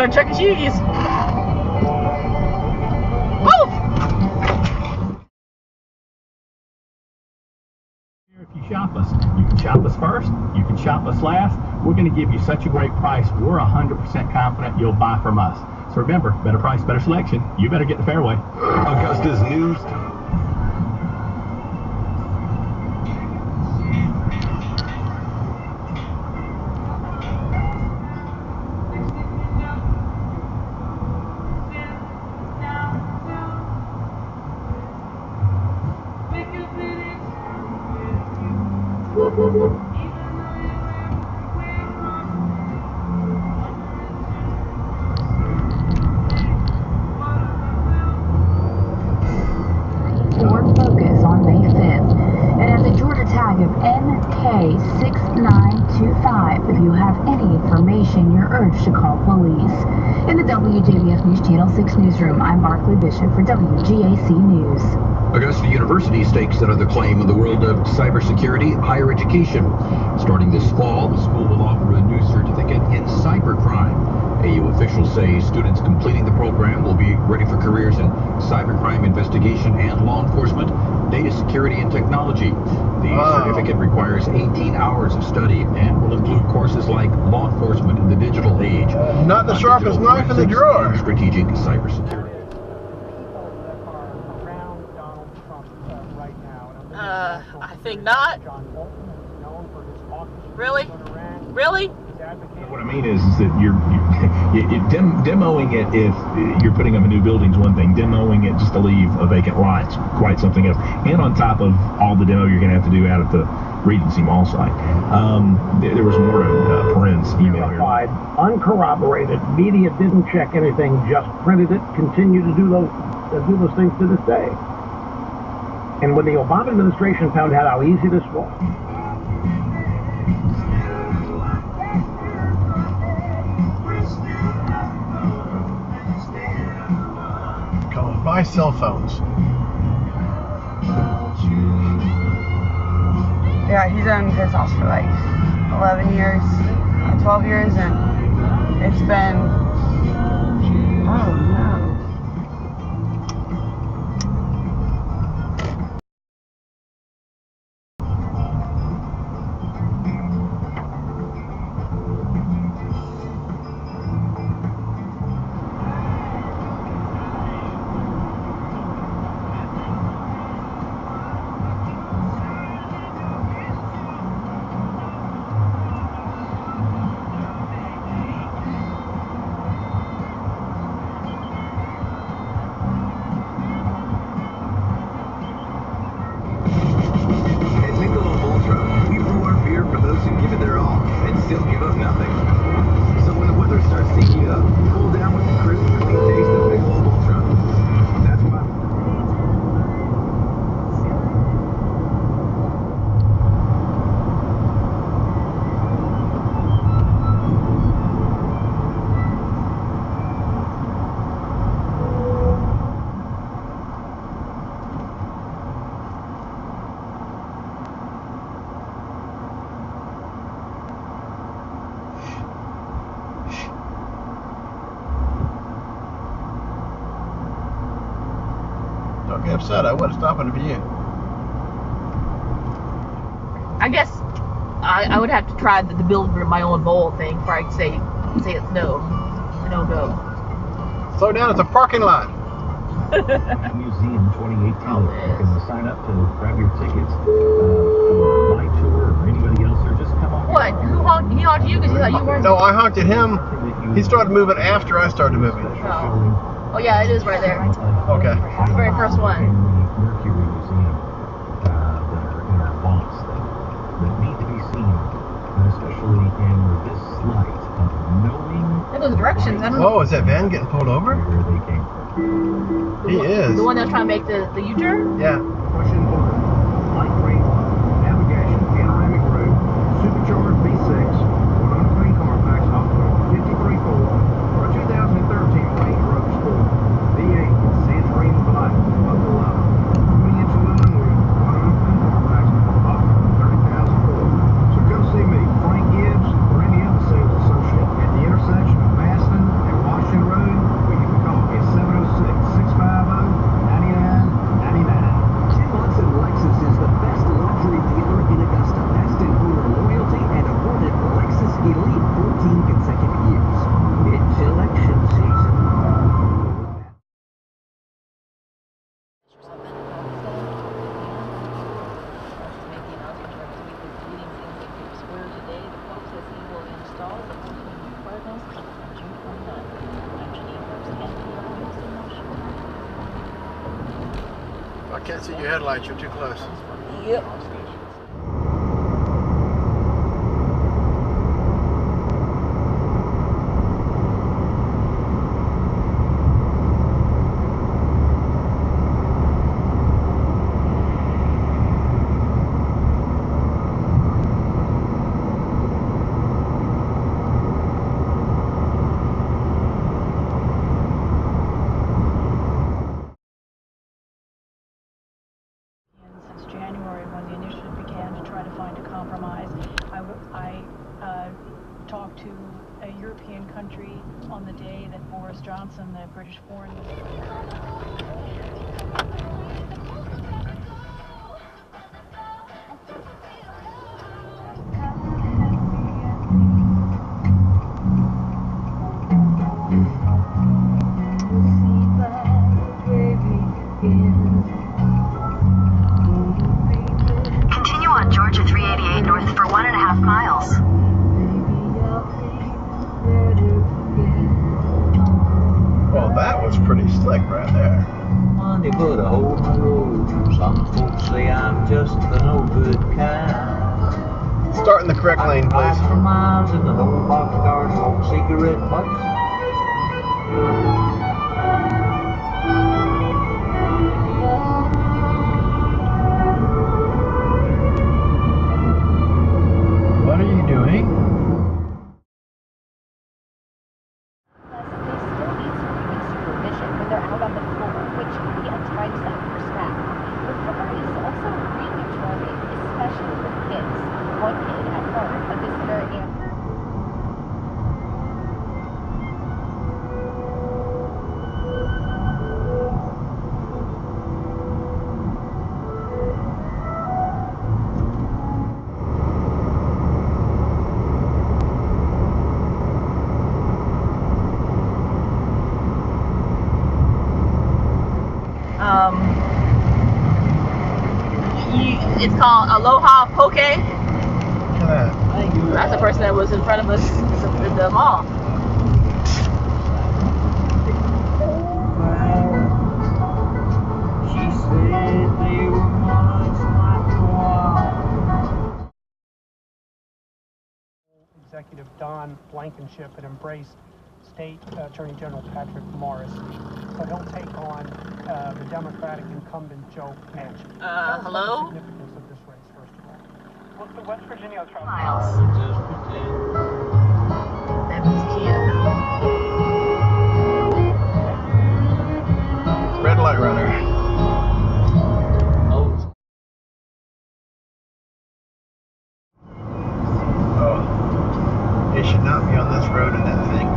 go to Chuck E. Cheese. Woo! If you shop us, you can shop us first, you can shop us last. We're going to give you such a great price. We're 100% confident you'll buy from us. So remember, better price, better selection. You better get the Fairway. Augusta's news. Ford Focus on May 5th. It has a Georgia tag of NK6925. If you have any information, you're urged to call police. In the WJBF News Channel 6 newsroom, I'm Markley Bishop for WGAC News. Augusta University stakes another claim in the world of cybersecurity higher education. Starting this fall, the school will offer a new certificate in cybercrime. AU officials say students completing the program will be ready for careers in cybercrime investigation and law enforcement, data security, and technology. The certificate requires 18 hours of study and will include courses like law enforcement in the digital age, not the sharpest knife in the drawer, and strategic cybersecurity. I think not. Really? Really? What I mean is that you're demoing it. If you're putting up a new building is one thing, demoing it just to leave a vacant lot's quite something else. And on top of all the demo you're going to have to do out at the Regency Mall site. There was more to Perrin's email here. Uncorroborated. Media didn't check anything, just printed it, continue to do those things to this day. And when the Obama administration found out how easy this was, buy cell phones. Yeah, he's owned his house for like 11 years, 12 years, and it's been, oh no. Don't get upset. I wasn't stopping for you. I guess I would have to try the build my own bowl thing before I could say it's no go. Slow down. It's a parking lot. Museum 2018. You can sign up to grab your tickets for my tour or anybody else, or just come on. What? Who honked? He honked you because he thought you were. No, I honked at him. He started moving after I started moving. Oh yeah, it is right there. Okay. It's the very first one. Mercury Museum that are in our vaults that need to be seen, especially in this light of knowing. Look at those directions. I don't know. Whoa, is that van getting pulled over? Where they came from. He is. The one that was trying to make the U-turn? Yeah. pushing forward. Light green, navigation, panoramic route, supercharged V6, 103 Carfax, off-road, 53 Ford, or a 2013 Range Rover Sport, V8, Santorini Black, Local 20-inch aluminum wheel, 103 Carfax, off-road, 30,000 Ford. So come see me, Frank Gibbs, or any other sales associate at the intersection of Maston and Washington. can't see your headlights. You're too close. Yep. Since January, when the initiative began to try to find a compromise, I talked to a European country on the day that Boris Johnson, the British foreign minister, Continue on Georgia 388 north for 1.5 miles. Well, that was pretty slick right there. Money put a hole in the road. Some folks say I'm just the no good kind. Start in the correct lane, Ride please. for miles in the whole boxcar, smoke cigarette butts. What are you doing? They still need some supervision when they're out on the floor, which can be a time suck for staff. Recovery is also mandatory, especially with kids. One kid at heart, a visitor and It's called Aloha Poke. Look at that. That's the person that was in front of us at the mall. She said they were much like the wild. Executive Don Blankenship had embraced State Attorney General Patrick Morris, but he'll take on the Democratic incumbent Joe Manchin. Hello? Tell us the significance of this race, first of all. Well, the West Virginia trial. Miles. Evans Kia. Red light runner. Oh. They should not be on this road in that thing.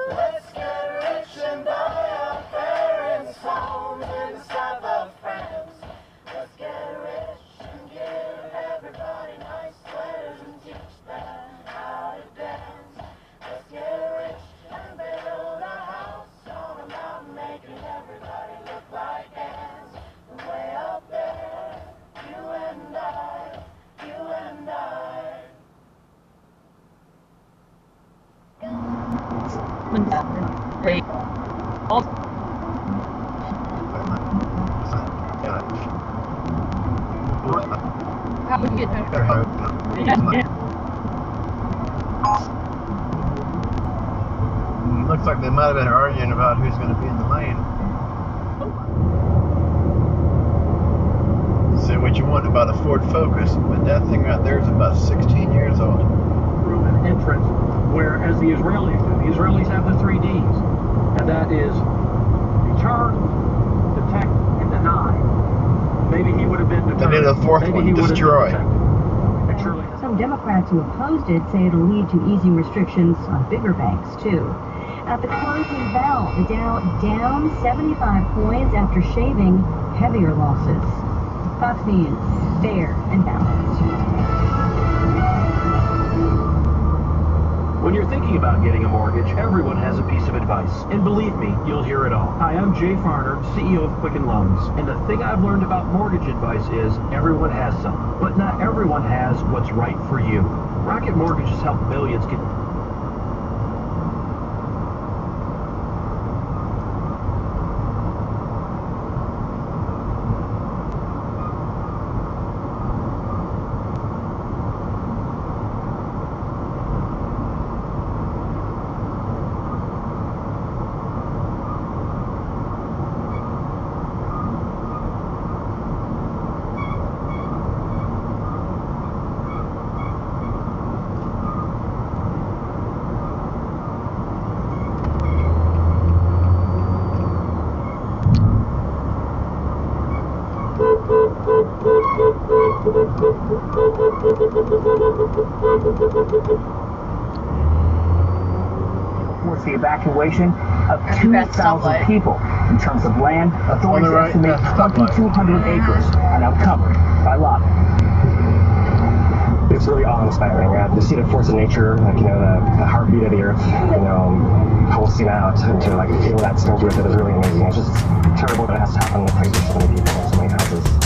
Let's get rich and buy our parents' home in the south of France. Let's get rich and give everybody nice sweaters and teach them how to dance. Let's get rich and build a house on a mountain, making everybody look like ants. And way up there, you and I, you and I. Hey. Oh. How would you get there? Looks like they might have been arguing about who's going to be in the lane. Say what you want about a Ford Focus, but that thing right there is about 16 years old. Room and entrance, whereas the Israelis do. The Israelis have the 3 Ds, and that is deter, detect, and deny. Maybe he would have been deterred. They need a fourth Maybe one, he would have been destroy. protected. And surely Some Democrats who opposed it say it'll lead to easing restrictions on bigger banks, too. At the closing bell, the Dow down 75 points after shaving heavier losses. Fox News, fair and balanced. When you're thinking about getting a mortgage, everyone has a piece of advice. And believe me, you'll hear it all. Hi, I'm Jay Farner, CEO of Quicken Loans. And the thing I've learned about mortgage advice is everyone has some, but not everyone has what's right for you. Rocket Mortgage has helped millions get... Force the evacuation of 2,000 people. In terms of land, authorities estimate 2,200 acres are now covered by lava. It's really awe-inspiring to see the force of nature, like, you know, the heartbeat of the earth, you know, pulsing out, and to like feel that still with it is really amazing. It's just terrible that it has to happen in the place of so many people and so many houses.